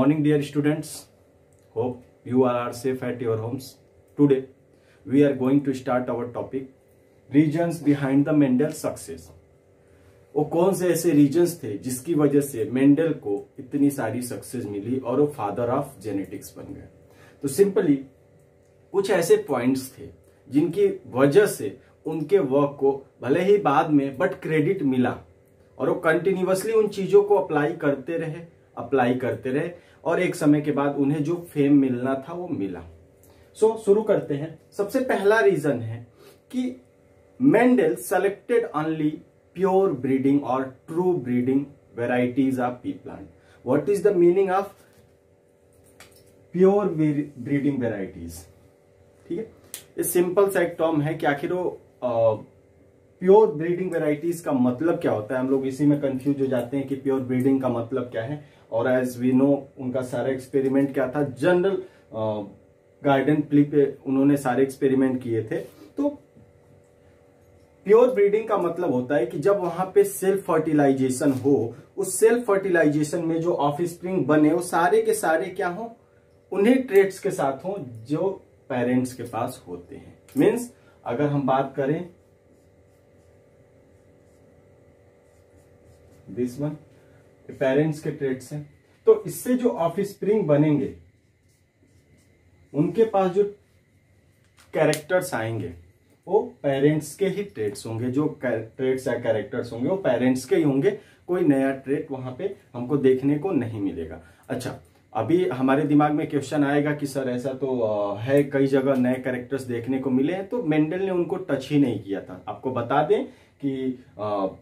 morning, dear students. Hope you all are safe at your homes. Today, we are going to start our topic, reasons behind the Mendel success. वो कौन से ऐसे regions थे जिसकी वजह से Mendel को इतनी सारी सक्सेस मिली और वो फादर ऑफ जेनेटिक्स बन गए। तो सिंपली कुछ ऐसे पॉइंट्स थे जिनकी वजह से उनके वर्क को भले ही बाद में बट क्रेडिट मिला और वो कंटिन्यूअसली उन चीजों को अप्लाई करते रहे और एक समय के बाद उन्हें जो फेम मिलना था वो मिला। सो शुरू करते हैं। सबसे पहला रीजन है कि Mendel selected only pure breeding or true breeding varieties of pea plant. What is the meaning of pure breeding varieties? ठीक है, ये सिंपल सा एक टर्म है कि आखिर वो प्योर ब्रीडिंग वेराइटीज का मतलब क्या होता है। हम लोग इसी में कंफ्यूज हो जाते हैं कि प्योर ब्रीडिंग का मतलब क्या है। और एज वी नो उनका सारा एक्सपेरिमेंट क्या था, जनरल गार्डन प्ली पे उन्होंने सारे एक्सपेरिमेंट किए थे। तो प्योर ब्रीडिंग का मतलब होता है कि जब वहां पे सेल्फ फर्टिलाइजेशन हो, उस सेल्फ फर्टिलाइजेशन में जो ऑफस्प्रिंग बने वो सारे के सारे क्या हो, उन्हीं ट्रेट्स के साथ हो जो पेरेंट्स के पास होते हैं। मीन्स अगर हम बात करें दिस वन पेरेंट्स के ट्रेट्स हैं, तो इससे जो ऑफस्प्रिंग बनेंगे उनके पास जो कैरेक्टर्स आएंगे वो पेरेंट्स के ही ट्रेट्स होंगे। जो ट्रेट्स या कैरेक्टर्स होंगे वो पेरेंट्स के ही होंगे। कोई नया ट्रेट वहां पे हमको देखने को नहीं मिलेगा। अच्छा, अभी हमारे दिमाग में क्वेश्चन आएगा कि सर ऐसा तो है, कई जगह नए कैरेक्टर्स देखने को मिले हैं, तो मेंडल ने उनको टच ही नहीं किया था। आपको बता दें कि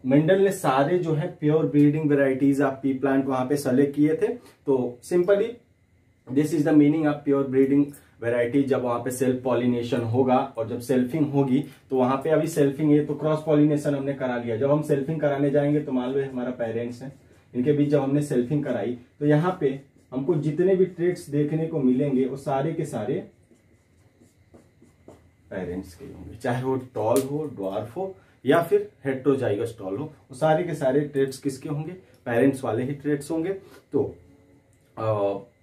मेंडल ने सारे जो है pure breeding varieties of P plant वहां पे सेलेक्ट किए थे। तो simply this is the meaning of pure breeding variety. जब वहां पे सेल्फ पॉलिनेशन होगा और जब सेल्फिंग होगी तो वहां पे अभी सेल्फिंग है तो क्रॉस पॉलिनेशन हमने करा लिया। जब हम सेल्फिंग कराने जाएंगे तो मान लो हमारा पेरेंट्स है, इनके बीच जब हमने सेल्फिंग कराई तो यहाँ पे हमको जितने भी ट्रेट्स देखने को मिलेंगे वो सारे के सारे पेरेंट्स के होंगे, चाहे वो टॉल हो, ड्वार्फ हो या फिर हेटेरोजाइगस टॉल हो। वो सारे के सारे ट्रेट्स किसके होंगे, पेरेंट्स वाले ही ट्रेट्स होंगे। तो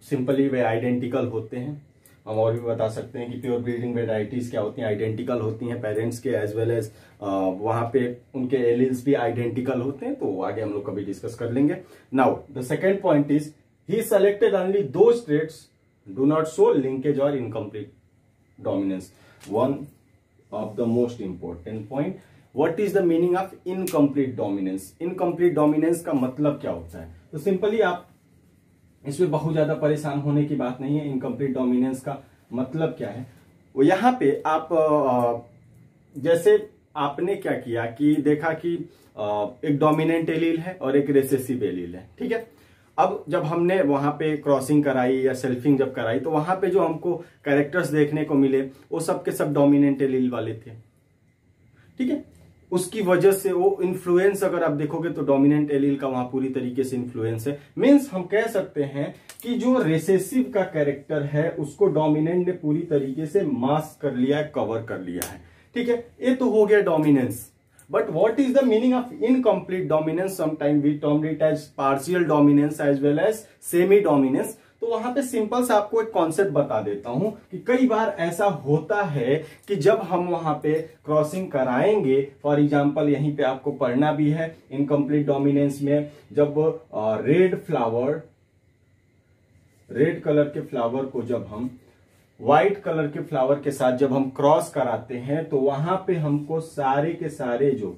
सिंपली वे आइडेंटिकल होते हैं। हम और भी बता सकते हैं कि प्योर ब्रीडिंग वेराइटीज क्या होती हैं, आइडेंटिकल होती हैं पेरेंट्स के, एज वेल एज वहां पे उनके एलील्स भी आइडेंटिकल होते हैं। तो आगे हम लोग कभी डिस्कस कर लेंगे। Now the second point is he selected only those traits do not show linkage और incomplete dominance. One of the most important point, what is the meaning of incomplete dominance. Incomplete dominance का मतलब क्या होता है, तो simply आप इसमें बहुत ज्यादा परेशान होने की बात नहीं है। इनकम्प्लीट डोमिनेंस का मतलब क्या है, वो यहाँ पे आप जैसे आपने क्या किया कि देखा कि एक डोमिनेंट एलील है और एक रिसेसिव एलील है, ठीक है। अब जब हमने वहां पे क्रॉसिंग कराई या सेल्फिंग जब कराई तो वहां पे जो हमको कैरेक्टर्स देखने को मिले वो सब के सब डोमिनेंट एलील वाले थे, ठीक है। उसकी वजह से वो इन्फ्लुएंस अगर आप देखोगे तो डोमिनेंट एलील का वहां पूरी तरीके से इन्फ्लुएंस है। मींस हम कह सकते हैं कि जो रिसेसिव का कैरेक्टर है उसको डोमिनेंट ने पूरी तरीके से मास्क कर लिया है, कवर कर लिया है, ठीक है। ये तो हो गया dominance. But what is the meaning of incomplete dominance, sometime we termed it as partial dominance as well as semi dominance. तो वहां पे सिंपल सा आपको एक कॉन्सेप्ट बता देता हूं कि कई बार ऐसा होता है कि जब हम वहां पे क्रॉसिंग कराएंगे, फॉर एग्जांपल यहीं पे आपको पढ़ना भी है इनकम्प्लीट डोमिनेंस में, जब रेड कलर के फ्लावर को जब हम व्हाइट कलर के फ्लावर के साथ जब हम क्रॉस कराते हैं तो वहां पे हमको सारे के सारे जो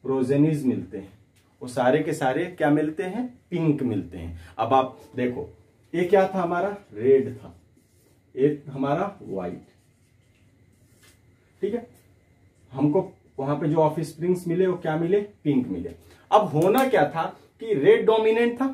प्रोजेनिज मिलते हैं वो सारे के सारे क्या मिलते हैं, पिंक मिलते हैं। अब आप देखो ये क्या था, हमारा रेड था, एक हमारा व्हाइट, ठीक है। हमको वहां पे जो ऑफस्प्रिंग्स मिले वो क्या मिले, पिंक मिले। अब होना क्या था कि रेड डोमिनेंट था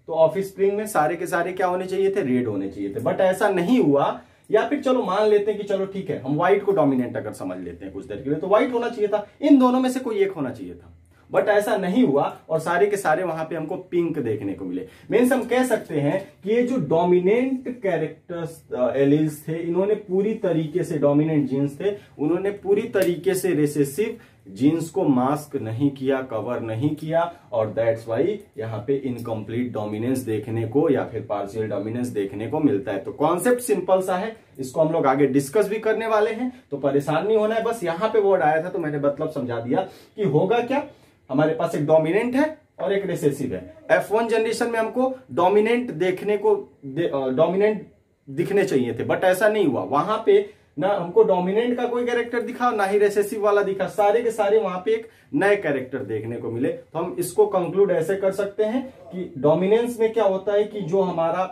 तो ऑफस्प्रिंग में सारे के सारे क्या होने चाहिए थे, रेड होने चाहिए थे। बट ऐसा नहीं हुआ, या फिर चलो मान लेते हैं कि चलो ठीक है हम व्हाइट को डोमिनेंट अगर समझ लेते हैं कुछ देर के लिए, तो व्हाइट होना चाहिए था, इन दोनों में से कोई एक होना चाहिए था। बट ऐसा नहीं हुआ और सारे के सारे वहां पे हमको पिंक देखने को मिले। मीन्स हम कह सकते हैं कि ये जो डोमिनेंट कैरेक्टर्स एलील्स थे, इन्होंने पूरी तरीके से, डोमिनेंट जीन्स थे, उन्होंने पूरी तरीके से रिसेसिव जीन्स को मास्क नहीं किया, कवर नहीं किया, और दैट्स वाई यहाँ पे इनकम्प्लीट डोमिनेंस देखने को या फिर पार्शियल डोमिनेंस देखने को मिलता है। तो कॉन्सेप्ट सिंपल सा है, इसको हम लोग आगे डिस्कस भी करने वाले हैं, तो परेशान नहीं होना है। बस यहाँ पे वर्ड आया था तो मैंने मतलब समझा दिया कि होगा क्या, हमारे पास एक डोमिनेंट है और एक रिसेसिव है। F1 जनरेशन में हमको डोमिनेंट देखने को डोमिनेंट दिखने चाहिए थे, बट ऐसा नहीं हुआ। वहां पे ना हमको डोमिनेंट का कोई कैरेक्टर दिखा, ना ही रिसेसिव वाला दिखा, सारे के सारे वहां पे एक नए कैरेक्टर देखने को मिले। तो हम इसको कंक्लूड ऐसे कर सकते हैं कि डोमिनेंस में क्या होता है कि जो हमारा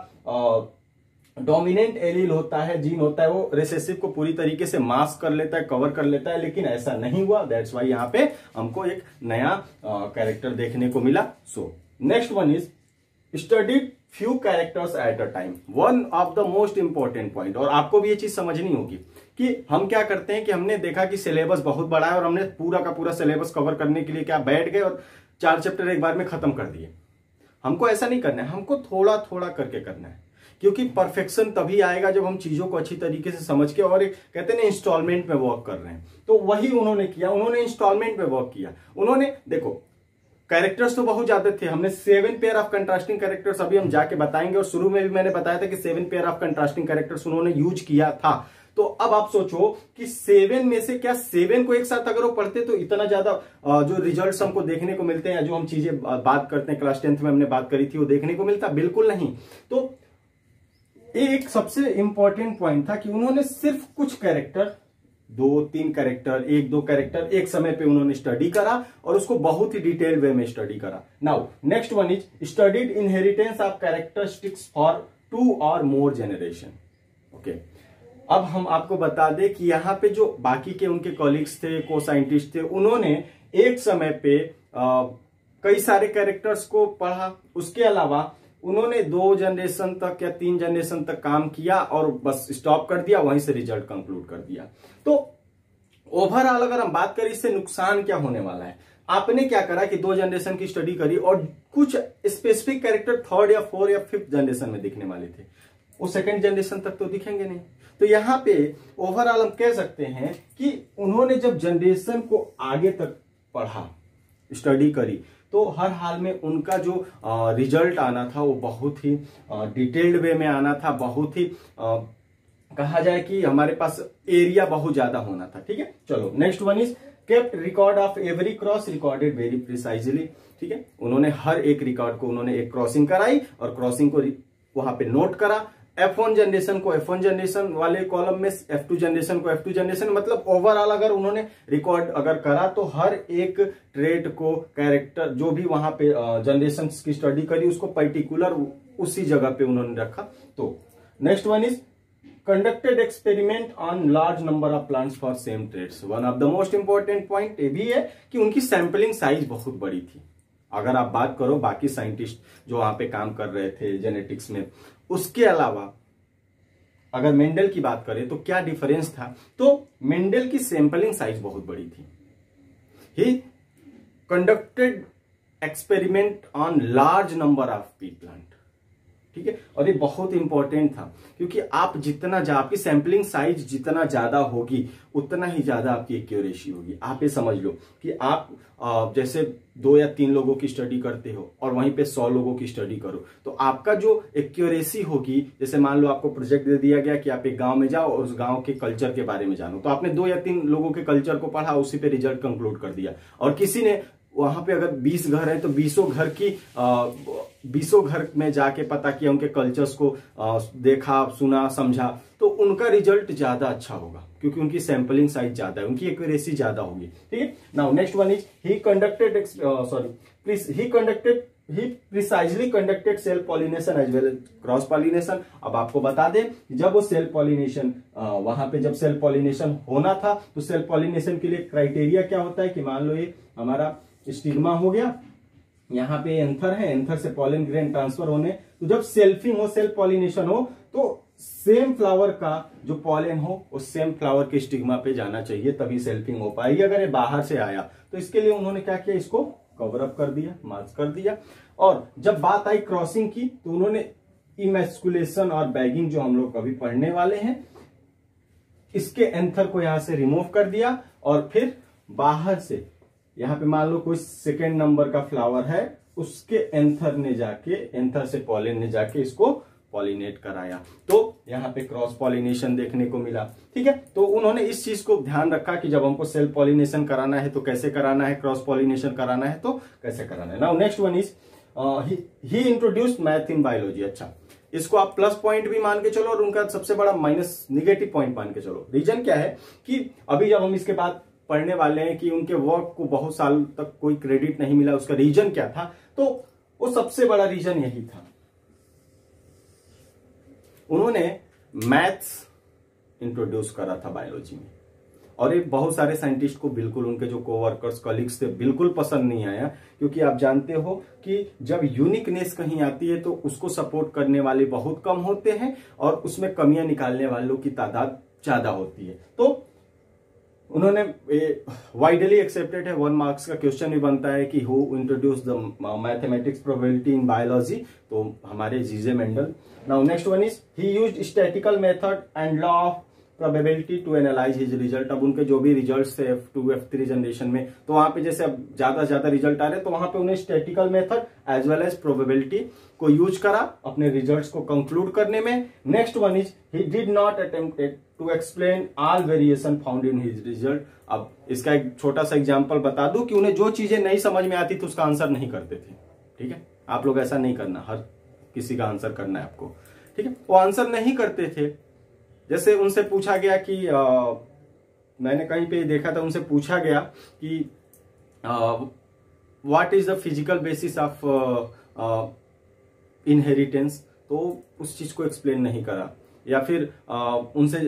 डोमिनेंट एलील होता है, जीन होता है, वो रिसेसिव को पूरी तरीके से मास्क कर लेता है, कवर कर लेता है, लेकिन ऐसा नहीं हुआ। दैट्स वाई यहाँ पे हमको एक नया कैरेक्टर देखने को मिला। सो next one is studied few characters at a time, one of the most important point. और आपको भी ये चीज समझनी होगी कि हम क्या करते हैं कि हमने देखा कि सिलेबस बहुत बड़ा है और हमने पूरा का पूरा सिलेबस कवर करने के लिए क्या बैठ गए और 4 चैप्टर एक बार में खत्म कर दिए। हमको ऐसा नहीं करना है, हमको थोड़ा थोड़ा करके करना है, क्योंकि परफेक्शन तभी आएगा जब हम चीजों को अच्छी तरीके से समझ के और एक कहते हैं ना इंस्टॉलमेंट में वर्क कर रहे हैं। तो वही उन्होंने किया, उन्होंने इंस्टॉलमेंट में वर्क किया। उन्होंने देखो कैरेक्टर्स तो बहुत ज्यादा थे, हमने 7 पेयर ऑफ कंट्रास्टिंग कैरेक्टर्स अभी हम जाके बताएंगे, और शुरू में भी मैंने बताया था कि 7 पेयर ऑफ कंट्रास्टिंग कैरेक्टर्स उन्होंने यूज किया था। तो अब आप सोचो कि 7 में से क्या 7 को एक साथ अगर वो पढ़ते तो इतना ज्यादा जो रिजल्ट्स हमको देखने को मिलते हैं, जो हम चीजें बात करते हैं क्लास 10th में हमने बात करी थी, वो देखने को मिलता? बिल्कुल नहीं। तो एक सबसे इंपॉर्टेंट पॉइंट था कि उन्होंने सिर्फ कुछ कैरेक्टर, 2-3 कैरेक्टर, 1-2 कैरेक्टर एक समय पे उन्होंने स्टडी करा और उसको बहुत ही डिटेल वे में स्टडी करा। Now next one is studied inheritance of characteristics for 2 और मोर जनरेशन। ओके, अब हम आपको बता दें कि यहाँ पे जो बाकी के उनके कॉलीग्स थे, को साइंटिस्ट थे, उन्होंने एक समय पे कई सारे कैरेक्टर्स को पढ़ा। उसके अलावा उन्होंने 2 जनरेशन तक या 3 जनरेशन तक काम किया और बस स्टॉप कर दिया, वहीं से रिजल्ट कंक्लूड कर दिया। तो ओवरऑल अगर हम बात करें इससे नुकसान क्या होने वाला है, आपने क्या करा कि 2 जनरेशन की स्टडी करी और कुछ स्पेसिफिक कैरेक्टर 3rd या 4th या 5th जनरेशन में दिखने वाले थे, वो 2nd जनरेशन तक तो दिखेंगे नहीं। तो यहाँ पे ओवरऑल हम कह सकते हैं कि उन्होंने जब जनरेशन को आगे तक पढ़ा, स्टडी करी, तो हर हाल में उनका जो रिजल्ट आना था वो बहुत ही डिटेल्ड वे में आना था, बहुत ही कहा जाए कि हमारे पास एरिया बहुत ज्यादा होना था। ठीक है, चलो next one is kept record of every cross recorded very precisely. ठीक है, उन्होंने हर एक रिकॉर्ड को, उन्होंने एक क्रॉसिंग कराई और क्रॉसिंग को वहां पे नोट करा। F1 जनरेशन को F1 जनरेशन वाले कॉलम में, F2 जनरेशन को F2 जनरेशन, मतलब ओवरऑल अगर उन्होंने रिकॉर्ड अगर करा तो हर एक ट्रेट को, कैरेक्टर जो भी वहां पे जनरेशन की स्टडी करी, उसको पर्टिकुलर उसी जगह पे उन्होंने रखा। तो next one is conducted experiment on large number of plants for same traits. One of the most important point ये भी है कि उनकी सैंपलिंग साइज बहुत बड़ी थी। अगर आप बात करो बाकी साइंटिस्ट जो वहां पे काम कर रहे थे जेनेटिक्स में, उसके अलावा अगर मेंडल की बात करें तो क्या डिफरेंस था, तो मेंडल की सैंपलिंग साइज बहुत बड़ी थी। ही conducted experiment on large number of P plant. ठीक है, और ये बहुत इंपॉर्टेंट था क्योंकि आप जितना आपकी सैंपलिंग साइज जितना ज्यादा होगी उतना ही ज्यादा आपकी एक्यूरेसी होगी। आप ये समझ लो कि आप जैसे 2 या 3 लोगों की स्टडी करते हो और वहीं पे 100 लोगों की स्टडी करो, तो आपका जो एक्यूरेसी होगी, जैसे मान लो आपको प्रोजेक्ट दे दिया गया कि आप एक गांव में जाओ और उस गांव के कल्चर के बारे में जानो, तो आपने 2 या 3 लोगों के कल्चर को पढ़ा, उसी पे रिजल्ट कंक्लूड कर दिया। और किसी ने वहां पे अगर 20 घर है तो 20 घर में जाके पता किया, उनके कल्चर्स को देखा, सुना, समझा, तो उनका रिजल्ट ज्यादा अच्छा होगा क्योंकि उनकी सैंपलिंग साइज ज्यादा है, उनकी एक्यूरेसी ज्यादा होगी। ठीक है, now next one is he precisely conducted self pollination as well as cross pollination. अब आपको बता दें जब वो सेल्फ पॉलिनेशन वहां पे जब सेल्फ पॉलिनेशन होना था तो सेल्फ पॉलिनेशन के लिए क्राइटेरिया क्या होता है कि मान लो ये हमारा स्टिग्मा हो गया, यहाँ पे एंथर है, एंथर से पॉलन ग्रेन ट्रांसफर होने, तो जब सेल्फिंग हो, सेल्फ पॉलिनेशन हो, तो सेम फ्लावर का जो पॉलन हो उस सेम फ्लावर के स्टिग्मा पे जाना चाहिए, तभी सेल्फिंग हो पाएगी। अगर ये बाहर से आया तो इसके लिए उन्होंने क्या किया, इसको कवर अप कर दिया, मास्क कर दिया। और जब बात आई क्रॉसिंग की तो उन्होंने इमेस्कुलेशन और बैगिंग जो हम लोग अभी पढ़ने वाले हैं, इसके एंथर को यहां से रिमूव कर दिया और फिर बाहर से, यहाँ पे मान लो कोई सेकेंड नंबर का फ्लावर है, उसके एंथर से पॉलिन ने जाके इसको पॉलिनेट कराया, तो यहाँ पे क्रॉस पॉलिनेशन देखने को मिला। ठीक है, तो उन्होंने इस चीज को ध्यान रखा कि जब हमको सेल्फ पॉलिनेशन कराना है तो कैसे कराना है, क्रॉस पॉलिनेशन कराना है तो कैसे कराना है। Now next one is he introduced math in biology. अच्छा, इसको आप प्लस पॉइंट भी मान के चलो और उनका सबसे बड़ा माइनस निगेटिव पॉइंट मान के चलो। रीजन क्या है कि अभी जब हम इसके बाद पढ़ने वाले हैं कि उनके वर्क को बहुत साल तक कोई क्रेडिट नहीं मिला, उसका रीजन क्या था, तो वो सबसे बड़ा रीजन यही था, उन्होंने मैथ्स इंट्रोड्यूस करा था बायोलॉजी में। और ये बहुत सारे साइंटिस्ट को बिल्कुल, उनके जो कोवर्कर्स कलीग्स थे, बिल्कुल पसंद नहीं आया, क्योंकि आप जानते हो कि जब यूनिकनेस कहीं आती है तो उसको सपोर्ट करने वाले बहुत कम होते हैं और उसमें कमियां निकालने वालों की तादाद ज्यादा होती है। तो उन्होंने वाइडली एक्सेप्टेड है, 1 मार्क्स का क्वेश्चन भी बनता है कि who introduce the mathematics probability in biology, तो हमारे G J Mendel. Now next one is he used statical method and law of probability to analyse his result. अब उनके जो भी रिजल्ट्स थे F2 F3 जनरेशन में, तो वहां पे जैसे अब ज्यादा से ज्यादा रिजल्ट आ रहे, तो वहां पे उन्हें statical method as well as probability को यूज करा अपने रिजल्ट्स को कंक्लूड करने में। Next one is he did not attempted to explain all variation found in his result. अब इसका एक छोटा सा एग्जांपल बता दूं कि उन्हें जो चीजें नहीं समझ में आती थी उसका आंसर नहीं करते थे। ठीक है, आप लोग ऐसा नहीं करना, हर किसी का आंसर करना है आपको। ठीक है, वो आंसर नहीं करते थे। जैसे उनसे पूछा गया कि मैंने कहीं पे देखा था, उनसे पूछा गया कि what is the physical basis of inheritance, तो उस चीज को एक्सप्लेन नहीं करा। या फिर उनसे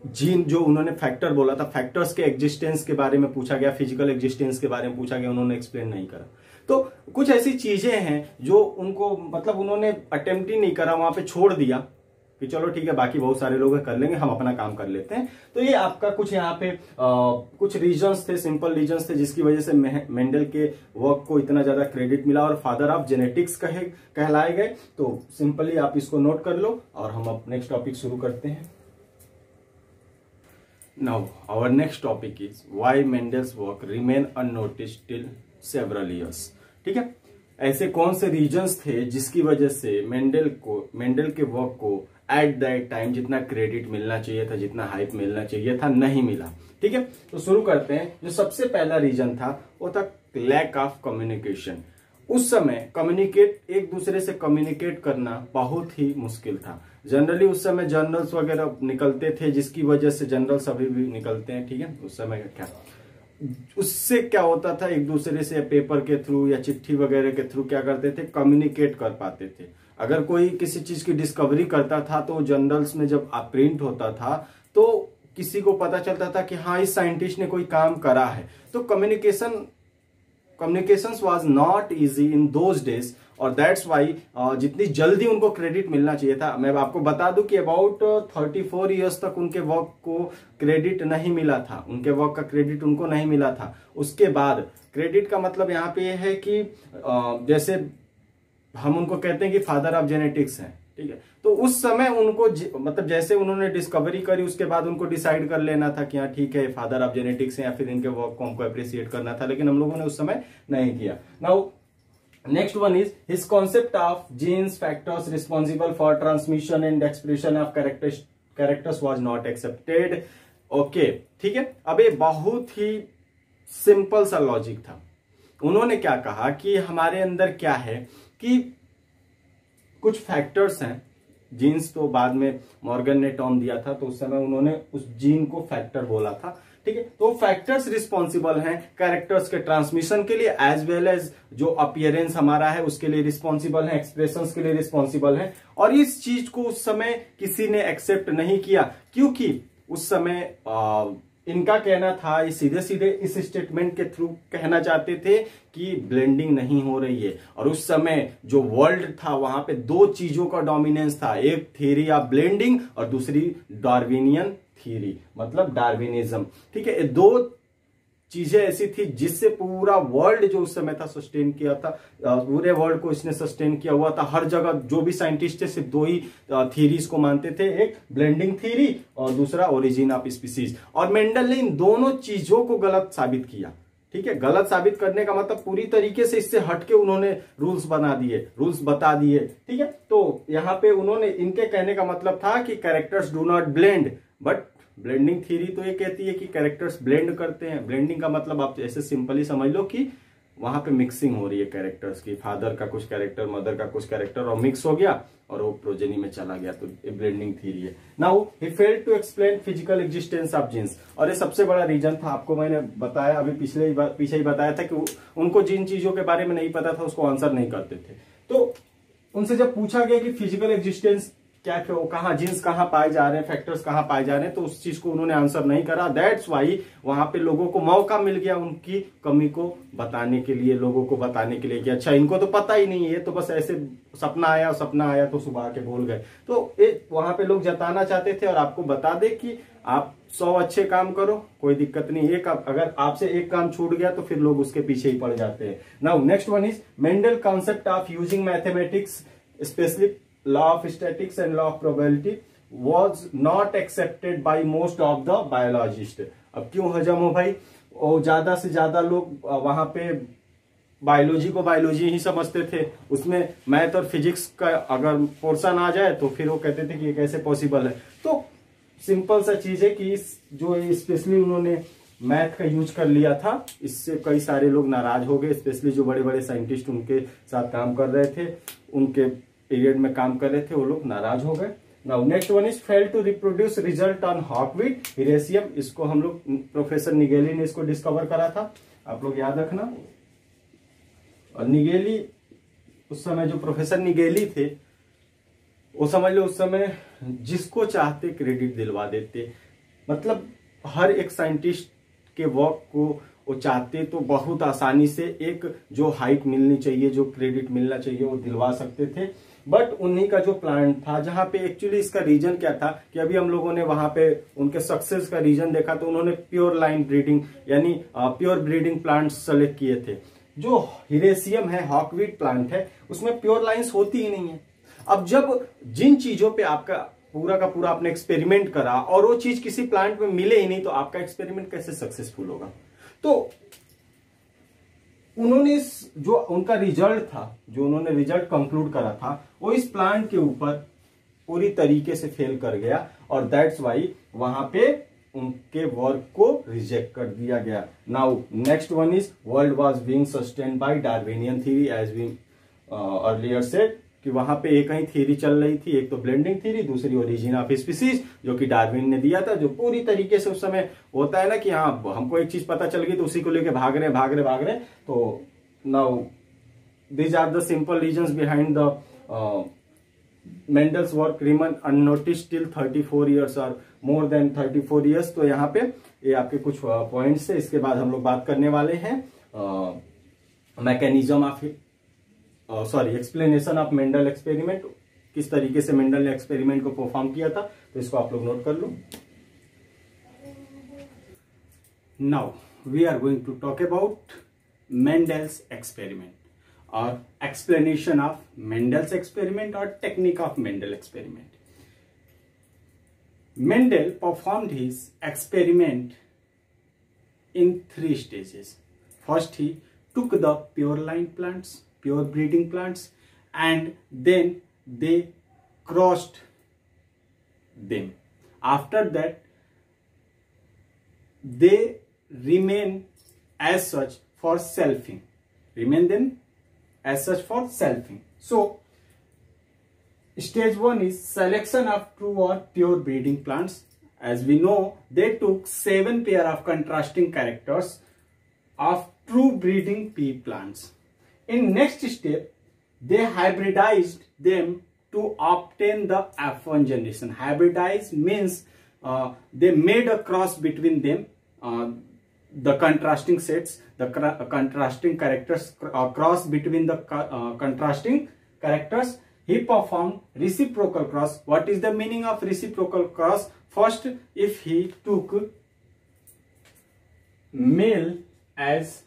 जीन जो उन्होंने फैक्टर बोला था, फैक्टर्स के एग्जिस्टेंस के बारे में पूछा गया, फिजिकल एग्जिस्टेंस के बारे में पूछा गया, उन्होंने एक्सप्लेन नहीं करा। तो कुछ ऐसी चीजें हैं जो उनको, मतलब उन्होंने अटेम्प्ट ही नहीं करा, वहां पे छोड़ दिया कि चलो ठीक है, बाकी बहुत सारे लोग कर लेंगे, हम अपना काम कर लेते हैं। तो ये आपका कुछ यहाँ पे कुछ रीजंस थे, सिंपल रीजंस थे, जिसकी वजह से मेंडल के वर्क को इतना ज्यादा क्रेडिट मिला और फादर ऑफ जेनेटिक्स कहलाए गए। तो सिंपली आप इसको नोट कर लो और हम अब नेक्स्ट टॉपिक शुरू करते हैं। Now our next topic is why Mendel's work remain unnoticed till several years. ठीक है, ऐसे कौन से रीजंस थे जिसकी वजह से मेंडल के वर्क को एट दैट टाइम जितना क्रेडिट मिलना चाहिए था, जितना हाइप मिलना चाहिए था, नहीं मिला। ठीक है, तो शुरू करते हैं। जो सबसे पहला रीजन था वो था लैक ऑफ कम्युनिकेशन। उस समय एक दूसरे से कम्युनिकेट करना बहुत ही मुश्किल था। जनरली उस समय जर्नल्स वगैरह निकलते थे, जिसकी वजह से जर्नल्स अभी भी निकलते हैं। ठीक है, उस समय क्या, उससे क्या होता था, एक दूसरे से पेपर के थ्रू या चिट्ठी वगैरह के थ्रू क्या करते थे, कम्युनिकेट कर पाते थे। अगर कोई किसी चीज की डिस्कवरी करता था तो जर्नल्स में जब प्रिंट होता था तो किसी को पता चलता था कि हाँ, इस साइंटिस्ट ने कोई काम करा है। तो communications was not easy in those days, और दैट्स वाई जितनी जल्दी उनको क्रेडिट मिलना चाहिए था। मैं आपको बता दूं कि अबाउट 34 इयर्स तक उनके वर्क को क्रेडिट नहीं मिला था, उनके वर्क का क्रेडिट उनको नहीं मिला था। उसके बाद क्रेडिट का मतलब यहाँ पे है कि जैसे हम उनको कहते हैं कि फादर ऑफ जेनेटिक्स हैं। ठीक है, तो उस समय उनको मतलब जैसे उन्होंने डिस्कवरी करी, उसके बाद उनको डिसाइड कर लेना था कि हाँ ठीक है, फादर ऑफ जेनेटिक्स है, या फिर इनके वर्क को हमको अप्रिशिएट करना था, लेकिन हम लोगों ने उस समय नहीं किया। Now next one is his concept of genes factors responsible for transmission and expression of characters was not accepted. Okay, ठीक है, अब ये बहुत ही सिंपल सा लॉजिक था। उन्होंने क्या कहा कि हमारे अंदर क्या है कि कुछ फैक्टर्स हैं, जीन्स तो बाद में मॉर्गन ने टर्म दिया था, तो उस समय उन्होंने उस जीन को फैक्टर बोला था। ठीक है, तो फैक्टर्स रिस्पॉन्सिबल हैं कैरेक्टर्स के ट्रांसमिशन के लिए, एज वेल एज जो अपीयरेंस हमारा है उसके लिए रिस्पॉन्सिबल है, एक्सप्रेशंस के लिए रिस्पॉन्सिबल है। और इस चीज को उस समय किसी ने एक्सेप्ट नहीं किया, क्योंकि उस समय इनका कहना था, ये सीधे सीधे इस स्टेटमेंट के थ्रू कहना चाहते थे कि ब्लेंडिंग नहीं हो रही है। और उस समय जो वर्ल्ड था वहां पे दो चीजों का डोमिनेंस था, एक थ्योरी ऑफ ब्लेंडिंग और दूसरी डार्विनियन थ्योरी, मतलब डार्विनिज्म। ठीक है, दो चीजें ऐसी थी जिससे पूरा वर्ल्ड जो उस समय था सस्टेन किया था, पूरे वर्ल्ड को इसने सस्टेन किया हुआ था। हर जगह जो भी साइंटिस्ट थे सिर्फ दो ही थीरीज को मानते थे, एक ब्लेंडिंग थीरी और दूसरा ओरिजिन ऑफ स्पीसीज। और मेंडल ने इन दोनों चीजों को गलत साबित किया। ठीक है, गलत साबित करने का मतलब पूरी तरीके से इससे हटके उन्होंने रूल्स बना दिए, रूल्स बता दिए। ठीक है, तो यहाँ पे उन्होंने, इनके कहने का मतलब था कि characters do not blend, but blending theory तो ये कहती है कि कैरेक्टर्स ब्लेंड करते हैं। ब्लेंडिंग का मतलब आप ऐसे सिंपली समझ लो कि वहां पे मिक्सिंग हो रही है कैरेक्टर्स की, फादर का कुछ कैरेक्टर, मदर का कुछ कैरेक्टर, और मिक्स हो गया और वो प्रोजेनी में चला गया, तो ये ब्लेंडिंग थ्योरी है। Now he failed to explain physical existence of genes, और ये सबसे बड़ा रीजन था। आपको मैंने बताया अभी पीछे ही बताया था कि उनको जिन चीजों के बारे में नहीं पता था उसको आंसर नहीं करते थे। तो उनसे जब पूछा गया कि फिजिकल एग्जिस्टेंस क्या क्या, कहाँ जीन्स कहाँ पाए जा रहे हैं, फैक्टर्स कहाँ पाए जा रहे हैं, तो उस चीज को उन्होंने आंसर नहीं करा। दैट्स वाई वहां पे लोगों को मौका मिल गया उनकी कमी को बताने के लिए, लोगों को बताने के लिए कि अच्छा इनको तो पता ही नहीं है, तो बस ऐसे सपना आया तो सुबह के बोल गए। तो वहां पे लोग जताना चाहते थे और आपको बता दे कि आप 100 अच्छे काम करो, कोई दिक्कत नहीं, एक अगर आपसे एक काम छूट गया तो फिर लोग उसके पीछे ही पड़ जाते हैं। Now next one is Mendel concept of using mathematics, specially law of statistics and law of probability was not accepted by most of the biologists। अब क्यों हजम हो भाई, और ज्यादा से ज्यादा लोग वहां पे बायोलॉजी को बायोलॉजी ही समझते थे, उसमें मैथ और फिजिक्स का अगर पोर्शन आ जाए तो फिर वो कहते थे कि ये कैसे पॉसिबल है। तो सिंपल सा चीज है कि जो स्पेशली उन्होंने मैथ का यूज कर लिया था, इससे कई सारे लोग नाराज हो गए, स्पेशली जो बड़े बड़े साइंटिस्ट उनके साथ काम कर रहे थे, उनके पीरियड में काम कर रहे थे, वो लोग नाराज हो गए। Now next one is fail to reproduce result on hawkweed Hieracium. इसको हम लोग प्रोफेसर निगेली ने इसको डिस्कवर करा था, आप लोग याद रखना। और निगेली उस समय जो प्रोफेसर निगेली थे, वो समझ लो उस समय जिसको चाहते क्रेडिट दिलवा देते, मतलब हर एक साइंटिस्ट के वर्क को वो चाहते तो बहुत आसानी से एक जो हाइट मिलनी चाहिए, जो क्रेडिट मिलना चाहिए वो दिलवा सकते थे। बट उन्हीं का जो प्लान था, जहां पे एक्चुअली इसका रीजन क्या था कि अभी हम लोगों ने वहां पे उनके सक्सेस का रीजन देखा, तो उन्होंने प्योर लाइन ब्रीडिंग यानी प्योर ब्रीडिंग प्लांट्स सेलेक्ट किए थे। जो हिरेसियम है, हॉकवीट प्लांट है, उसमें प्योर लाइन्स होती ही नहीं है। अब जब जिन चीजों पे आपका पूरा का पूरा आपने एक्सपेरिमेंट करा और वो चीज किसी प्लांट में मिले ही नहीं, तो आपका एक्सपेरिमेंट कैसे सक्सेसफुल होगा। तो उन्होंने जो उनका रिजल्ट था, जो उन्होंने रिजल्ट कंक्लूड करा था, वो इस प्लांट के ऊपर पूरी तरीके से फेल कर गया, और दैट्स वाई वहां पे उनके वर्क को रिजेक्ट कर दिया गया। Now next one is world was being sustained by Darwinian theory, as we earlier said कि वहां पे एक ही थ्योरी चल रही थी, एक तो ब्लेंडिंग थ्योरी, दूसरी ओरिजिन ऑफ स्पीसीज, जो कि डार्विन ने दिया था, जो पूरी तरीके से उस समय होता है ना कि हाँ हमको एक चीज पता चल गई तो उसी को लेके भाग रहे। तो now these are the simple reasons behind the Mendel's work remain unnoticed till 34 years और मोर देन 34 इयर्स। तो यहाँ पे ये आपके कुछ पॉइंट्स है। इसके बाद हम लोग बात करने वाले हैं mechanism of explanation of Mendel experiment, किस तरीके से मेंडल ने एक्सपेरिमेंट को परफॉर्म किया था, तो इसको आप लोग नोट कर लो। Now we are going to talk about Mendel's experiment और एक्सप्लेनेशन ऑफ मेंडल्स एक्सपेरिमेंट और technique of Mendel experiment. Mendel performed his experiment in 3 stages. First, he took the pure line plants, pure breeding plants, and then they crossed them. After that, they remain as such for selfing. So, stage 1 is selection of true or pure breeding plants. As we know, they took 7 pair of contrasting characters of true breeding pea plants. In next step, they hybridized them to obtain the F1 generation. Hybridize means they made a cross between them, the contrasting sets, the contrasting characters, cross between the contrasting characters. He performed reciprocal cross. What is the meaning of reciprocal cross? First, if he took male as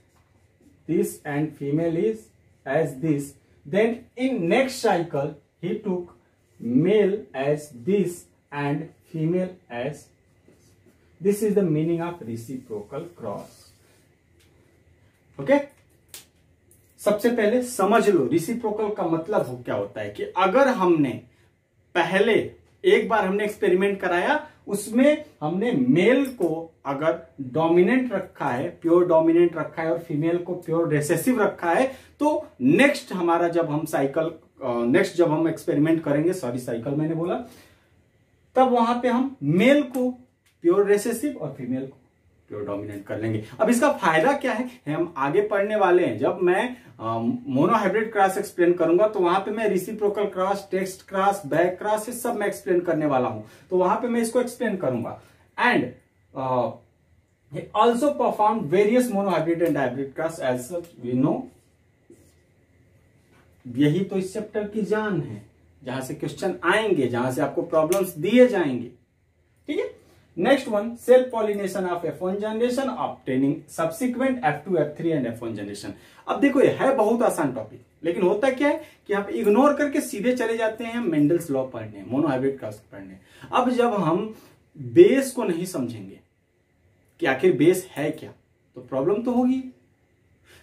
this and female is as this, then in next cycle he took male as this and female as this is the meaning of reciprocal cross. Okay सबसे पहले समझ लो reciprocal का मतलब हो क्या होता है कि अगर हमने पहले एक बार हमने एक्सपेरिमेंट कराया, उसमें हमने मेल को अगर डोमिनेंट रखा है, प्योर डोमिनेंट रखा है और फीमेल को प्योर रिसेसिव रखा है, तो नेक्स्ट हमारा जब हम एक्सपेरिमेंट करेंगे, सॉरी साइकिल मैंने बोला, तब वहां पे हम मेल को प्योर रिसेसिव और फीमेल को प्योर डोमिनेंट कर लेंगे। अब इसका फायदा क्या है हम आगे पढ़ने वाले हैं। जब मैं मोनोहाइब्रिड क्रॉस एक्सप्लेन करूंगा तो वहां पे मैं reciprocal cross, text cross, back cross, ये सब मैं एक्सप्लेन करने वाला हूं, तो वहां पे मैं इसको एक्सप्लेन करूंगा। And also perform various monohybrid and hybrid cross as such we know. यही तो इस चैप्टर की जान है, जहां से क्वेश्चन आएंगे, जहां से आपको प्रॉब्लम्स दिए जाएंगे। ठीक है, next one, self pollination of F1 generation obtaining subsequent F2, F3 and F1 generation. अब देखो ये है बहुत आसान टॉपिक, लेकिन होता क्या है कि आप इग्नोर करके सीधे चले जाते हैं मेंडल्स लॉ पढ़ने, मोनोहाइब्रिड क्रॉस पढ़ने। अब जब हम बेस को नहीं समझेंगे कि आखिर बेस है क्या, तो प्रॉब्लम तो होगी।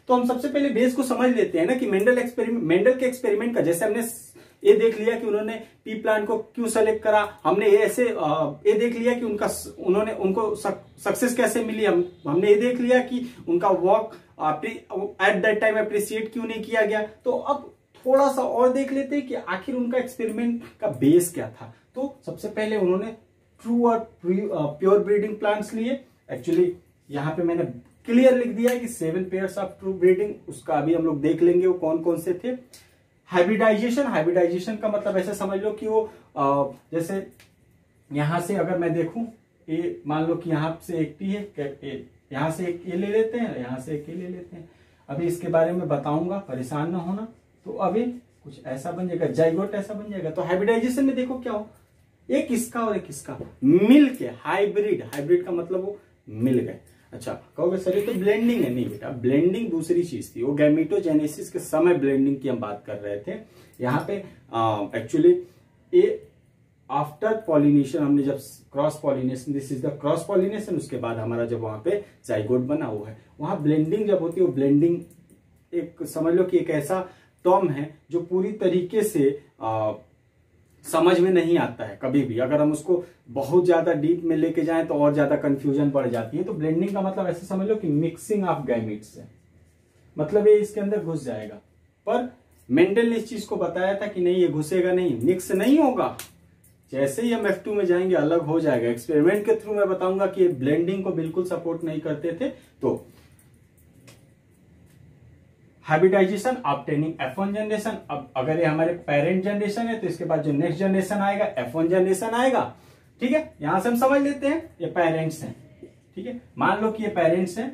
तो हम सबसे पहले बेस को समझ लेते हैं ना कि मेंडल के एक्सपेरिमेंट का, जैसे हमने ये देख लिया कि उन्होंने पी प्लांट को क्यों सेलेक्ट करा, हमने ये देख लिया कि उनको सक्सेस कैसे मिली, हमने ये देख लिया कि उनका work at that time appreciate क्यों नहीं किया गया। तो अब थोड़ा सा और देख लेते हैं कि आखिर उनका एक्सपेरिमेंट का बेस क्या था। तो सबसे पहले उन्होंने ट्रू और प्योर ब्रीडिंग प्लांट्स लिए। एक्चुअली यहाँ पे मैंने क्लियर लिख दिया है कि 7 पेयर्स ऑफ ट्रू ब्रीडिंग, उसका अभी हम लोग देख लेंगे वो कौन कौन से थे। हाइब्रिडाइजेशन का मतलब ऐसे समझ लो कि वो जैसे यहां से अगर मैं देखूं, ए मान लो कि यहां से एक टी है, यहां से एक ए ले लेते हैं, यहां से एक ए ले लेते हैं। अभी इसके बारे में बताऊंगा, परेशान ना होना। तो अभी कुछ ऐसा बन जाएगा, जाइगोट ऐसा बन जाएगा। तो हाइब्रिडाइजेशन में देखो क्या हो, एक इसका और एक इसका मिल के हाइब्रिड का मतलब वो मिल गए। अच्छा कहोगे सर ये तो ब्लेंडिंग है। नहीं बेटा, ब्लेंडिंग दूसरी चीज थी, वो गैमेटोजेनेसिस के समय ब्लेंडिंग की हम बात कर रहे थे। यहाँ पे एक्चुअली ये आफ्टर पॉलिनेशन, हमने जब cross pollination, this is the cross pollination, उसके बाद हमारा जब वहां पे जाइगोट बना हुआ है, वहां ब्लेंडिंग जब होती है, वो ब्लेंडिंग एक समझ लो कि एक ऐसा टर्म है जो पूरी तरीके से समझ में नहीं आता है कभी भी। अगर हम उसको बहुत ज्यादा डीप में लेके जाएं तो और ज्यादा कंफ्यूजन बढ़ जाती है। तो ब्लेंडिंग का मतलब ऐसे समझ लो कि मिक्सिंग ऑफ गैमेट्स है, मतलब ये इसके अंदर घुस जाएगा। पर मेंडल ने इस चीज को बताया था कि नहीं ये घुसेगा नहीं, मिक्स नहीं होगा। जैसे ही हम F2 में जाएंगे अलग हो जाएगा। एक्सपेरिमेंट के थ्रू मैं बताऊंगा कि ये ब्लेंडिंग को बिल्कुल सपोर्ट नहीं करते थे। तो हाइब्रिडाइजेशन ऑब्टेनिंग F1 जनरेशन। अब अगर ये हमारे पेरेंट जनरेशन है तो इसके बाद जो नेक्स्ट जनरेशन आएगा F1 जनरेशन आएगा। ठीक है, यहां से हम समझ लेते हैं ये पेरेंट्स हैं। ठीक है, मान लो कि ये पेरेंट्स हैं,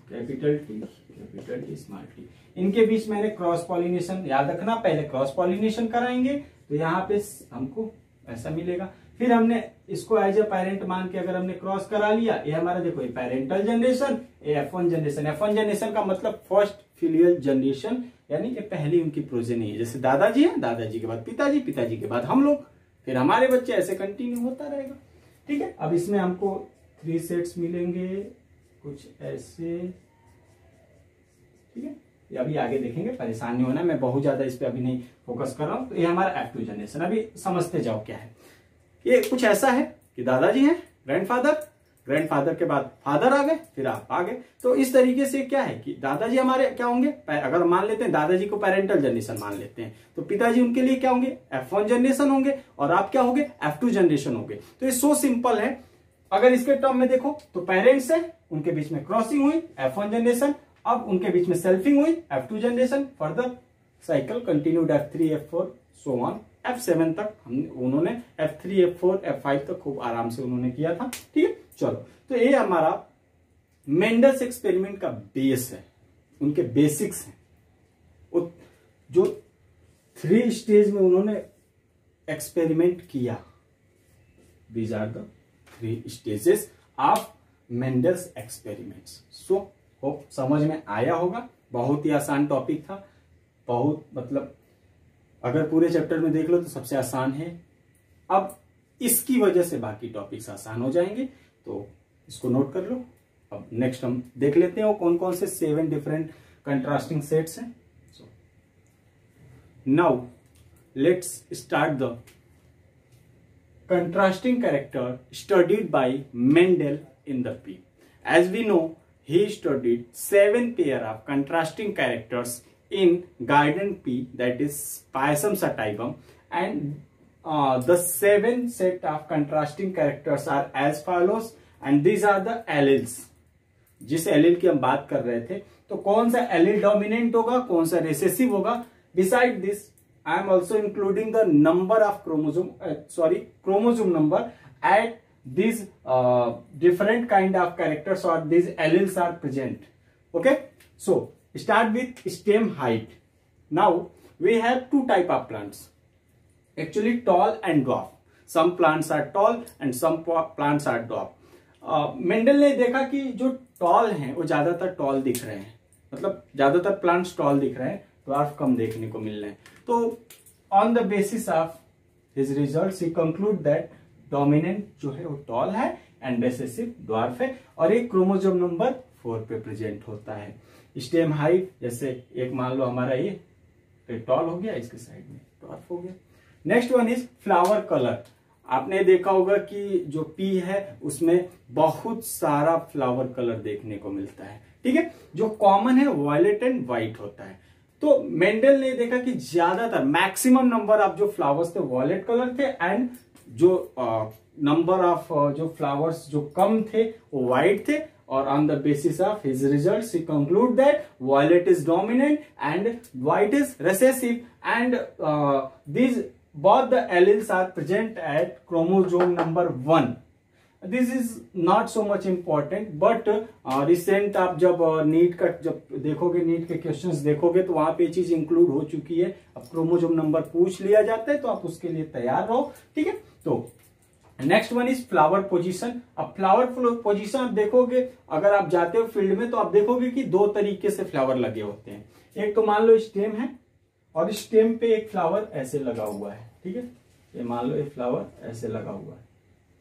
कैपिटल टी स्मॉल टी, इनके बीच मैंने क्रॉस पॉलिनेशन, याद रखना पहले क्रॉस पॉलिनेशन कराएंगे तो यहाँ पे हमको ऐसा मिलेगा। फिर हमने इसको एज ए पेरेंट मान के अगर हमने क्रॉस करा लिया, ये हमारा देखो ये पेरेंटल जनरेशन, ये F1 जनरेशन। F1 जनरेशन का मतलब फर्स्ट फिलियल जनरेशन, यानी कि पहली उनकी प्रोजेनी है। जैसे दादाजी है, दादाजी के बाद पिताजी, पिताजी के बाद हम लोग, फिर हमारे बच्चे, ऐसे कंटिन्यू होता रहेगा। ठीक है, अब इसमें हमको 3 सेट्स मिलेंगे कुछ ऐसे। ठीक है, ये अभी आगे देखेंगे, परेशान नहीं होना, मैं बहुत ज्यादा इस पे अभी नहीं फोकस कर रहा हूं। तो ये हमारा F2 जनरेशन, अभी समझते जाओ क्या है। ये कुछ ऐसा है कि दादाजी हैं, ग्रैंडफादर के बाद फादर आ गए, फिर आप आ गए। तो इस तरीके से क्या है कि दादाजी हमारे क्या होंगे, अगर मान लेते हैं दादाजी को पेरेंटल जनरेशन मान लेते हैं, तो पिताजी उनके लिए क्या होंगे, F1 जनरेशन होंगे, और आप क्या होंगे, F2 जनरेशन होंगे। तो ये सो सिंपल है। अगर इसके टर्म में देखो तो पेरेंट्स है, उनके बीच में क्रॉसिंग हुई, F1 जनरेशन, अब उनके बीच में सेल्फिंग हुई, F2 generation, further cycle continued F3, F4 so on, F7 तक उन्होंने F3, F4, F5 तक खूब आराम से उन्होंने किया था। ठीक है, चलो तो ये हमारा मेंडल्स एक्सपेरिमेंट का बेस है, उनके बेसिक्स हैं, जो 3 स्टेज में उन्होंने एक्सपेरिमेंट किया। These are the 3 stages of Mendel's experiments. So hope समझ में आया होगा। बहुत ही आसान टॉपिक था, बहुत मतलब अगर पूरे चैप्टर में देख लो तो सबसे आसान है। अब इसकी वजह से बाकी टॉपिक्स आसान हो जाएंगे, तो इसको नोट कर लो। अब नेक्स्ट हम देख लेते हैं वो कौन कौन से 7 डिफरेंट कंट्रास्टिंग सेट्स हैं। So now let's start the contrasting character studied by Mendel in the P. As we know, he studied 7 pair of contrasting characters in Garden P, that is Pisum sativum, and the 7 set of contrasting characters are as follows, and these are the alleles. जिस allele की हम बात कर रहे थे, तो कौन सा एलिल डोमिनेंट होगा, कौन सा रिसेसिव होगा। Beside this I am also including the number of chromosome number at these different kind of characters or these alleles are present. Okay, so start with stem height. Now we have 2 type of plants, actually tall and dwarf. Some plants are tall and some plants are dwarf. Mendel ने देखा कि जो toll हैं वो ज्यादातर toll दिख रहे हैं, मतलब ज्यादातर प्लांट्स टॉल दिख रहे हैं, ड्वार्फ कम देखने को मिल रहे हैं। तो on the basis of his results he conclude that dominant जो है वो टॉल है एंड रिसेसिव ड्वार्फ है, और एक क्रोमोसोम नंबर 4 पे प्रेजेंट होता है। स्टेम हाइट जैसे एक मान लो हमारा ये टॉल हो गया, इसके साइड में ड्वार्फ हो गया। Next one is flower colour. आपने देखा होगा कि जो पी है उसमें बहुत सारा फ्लावर कलर देखने को मिलता है, ठीक है। जो कॉमन है वॉयलेट एंड व्हाइट होता है। तो मेंडल ने देखा कि ज्यादातर मैक्सिमम नंबर ऑफ जो फ्लावर्स थे वॉयलेट कलर थे, एंड जो नंबर ऑफ जो फ्लावर्स जो कम थे वो व्हाइट थे, और on the basis of his results he conclude that violet is dominant and white is recessive, and these both the alleles are present at chromosome number 1. This is not so much important, but recent आप जब NEET का जब देखोगे, NEET के questions देखोगे तो वहां पे ये चीज इंक्लूड हो चुकी है। अब क्रोमोसोम नंबर पूछ लिया जाता है तो आप उसके लिए तैयार रहो, ठीक है। तो next one is flower position. अब फ्लावर पोजीशन आप देखोगे, अगर आप जाते हो फील्ड में तो आप देखोगे कि 2 तरीके से फ्लावर लगे होते हैं। एक तो मान लो स्टेम है और स्टेम पे एक फ्लावर ऐसे लगा हुआ है, ठीक है। ये मान लो एक फ्लावर ऐसे लगा हुआ है,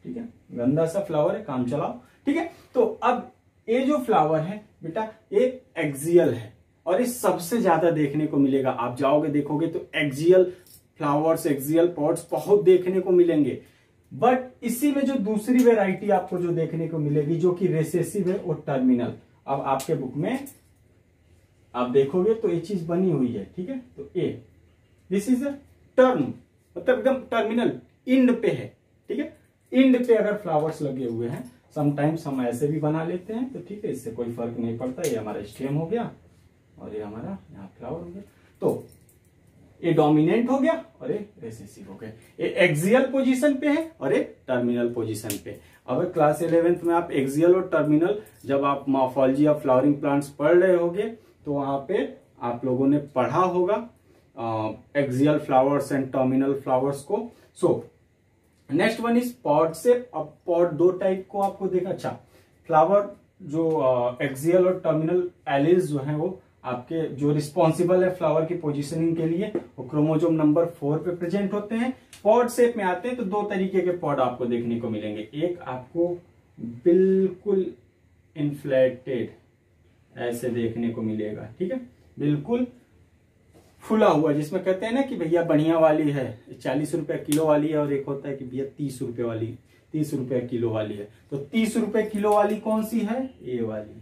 ठीक है, गंदा सा फ्लावर है, काम चलाओ, ठीक है। तो अब ये जो फ्लावर है बेटा ये एक्सियल है, और ये सबसे ज्यादा देखने को मिलेगा। आप जाओगे देखोगे तो एक्सियल फ्लावर्स, एक्सियल पॉट्स बहुत देखने को मिलेंगे। बट इसी में जो दूसरी वेराइटी आपको जो देखने को मिलेगी जो कि रेसेसिव है वो टर्मिनल। अब आपके बुक में आप देखोगे तो ये चीज बनी हुई है, ठीक है। तो ए दिस इज अ टर्म, मतलब एकदम टर्मिनल इंड पे है, ठीक है। इंड पे अगर फ्लावर्स लगे हुए हैं, समटाइम्स हम ऐसे भी बना लेते हैं, तो ठीक है, इससे कोई फर्क नहीं पड़ता। ये हमारा स्टेम हो गया और ये हमारा यहाँ फ्लावर हो गया। तो ये डोमिनेंट हो गया और ये रिसेसिव हो गया। ये एक्सियल पोजीशन पे है और ये टर्मिनल पोजीशन पे। अब क्लास 11th में आप एक्सियल और टर्मिनल जब आप मॉर्फोलॉजी ऑफ फ्लावरिंग प्लांट्स पढ़ रहे होगे तो वहां पे आप लोगों ने पढ़ा होगा axial flowers and terminal flowers को। So next one is pod shape. अब पॉड 2 टाइप को आपको देखा। अच्छा, फ्लावर जो एक्सियल और टर्मिनल एलिल्स जो है वो आपके जो रिस्पॉन्सिबल है फ्लावर की पोजीशनिंग के लिए वो क्रोमोसोम नंबर 4 पे प्रेजेंट होते हैं। पॉड शेप में आते हैं तो 2 तरीके के पॉड आपको देखने को मिलेंगे। एक आपको बिल्कुल इन्फ्लेटेड ऐसे देखने को मिलेगा, ठीक है, बिल्कुल फुला हुआ, जिसमें कहते हैं ना कि भैया बढ़िया वाली है 40 रुपए किलो वाली है, और एक होता है कि भैया 30 रुपए वाली, 30 रुपए किलो वाली है। तो 30 रुपए किलो वाली कौन सी है? ये वाली,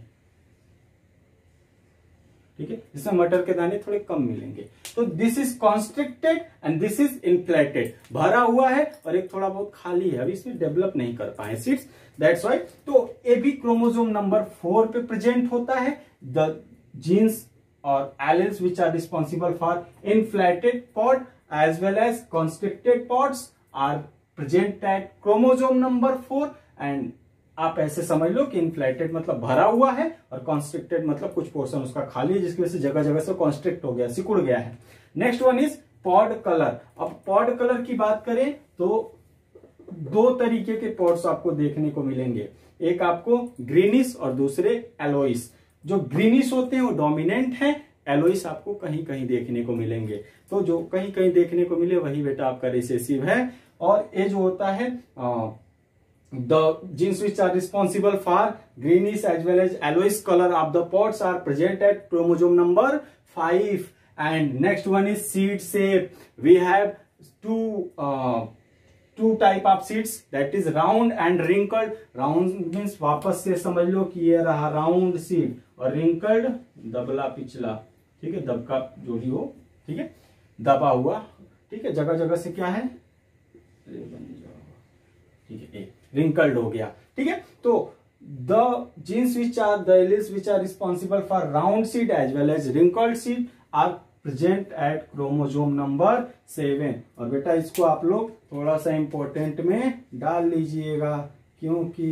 ठीक है, जिसमें मटर के दाने थोड़े कम मिलेंगे। तो this is constricted and this is inflated, भरा हुआ है और एक थोड़ा बहुत खाली है, अभी इसमें डेवलप नहीं कर पाए सीड्स, दैट्स व्हाई। तो ये भी क्रोमोसोम नंबर 4 पे प्रेजेंट होता है। The genes or alleles which are responsible for inflated pod as well as constricted pods are present at chromosome number 4, and आप ऐसे समझ लो कि inflated मतलब भरा हुआ है और constricted मतलब कुछ पोर्शन उसका खाली है, जिसकी वजह से जगह जगह से constrict हो गया, सिकुड़ गया है। Next one is pod colour. अब पॉड कलर की बात करें तो 2 तरीके के पॉड्स आपको देखने को मिलेंगे। एक आपको ग्रीनिश और दूसरे एलोइस। जो ग्रीनिश होते हैं वो डोमिनेंट है, एलोइस आपको कहीं कहीं देखने को मिलेंगे। तो जो कहीं कहीं देखने को मिले वही बेटा आपका रिसेसिव है। और ये जो होता है the genes which are responsible for greenish as well as yellowish color of the pods are present at chromosome number 5. And next one is seed shape. We have two type of seeds, that is round and wrinkled. Round means वापस से समझ लो कि ये रहा round seed, और wrinkled दबला पिछला, ठीक है, दबका जो भी हो, ठीक है, दबा हुआ, ठीक है, जगह जगह से क्या है, ठीक है, wrinkled हो गया, ठीक है। तो the genes which are the alleles which are responsible for round seed as well as wrinkled seed are present at chromosome number 7। और बेटा इसको आप लोग थोड़ा सा इंपॉर्टेंट में डाल लीजिएगा क्योंकि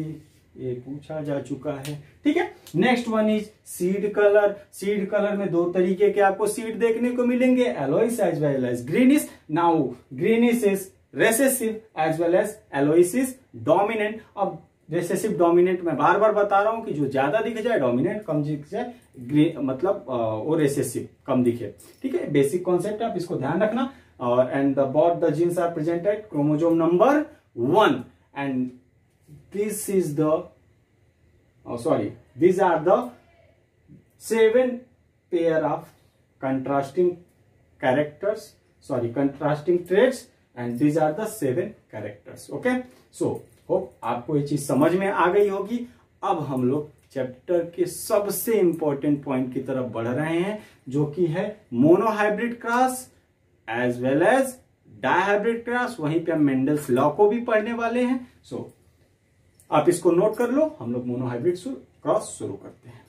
ये पूछा जा चुका है, ठीक है। Next one is seed colour. Seed colour में दो तरीके के आपको सीड देखने को मिलेंगे, yellowish as well as greenish. Now greenish is recessive as well as yellowish is dominant. अब रेसेसिव डोमिनेंट मैं बार बार बता रहा हूं कि जो ज्यादा दिख जाए डोमिनेंट, कम दिख जाए मतलब वो रेसेसिव कम दिखे, ठीक है। बेसिक कॉन्सेप्ट आप इसको ध्यान रखना। और and the both the genes are presented chromosome number 1 and this is the these are the 7 pair of contrasting traits and these are the 7 characters। okay, so hope आपको ये चीज समझ में आ गई होगी। अब हम लोग चैप्टर के सबसे इंपॉर्टेंट पॉइंट की तरफ बढ़ रहे हैं, जो कि है monohybrid cross as well as dihybrid cross. वहीं पे हम मेंडल्स लॉ को भी पढ़ने वाले हैं। सो आप इसको नोट कर लो, हम लोग मोनोहाइब्रिड क्रॉस शुरू करते हैं।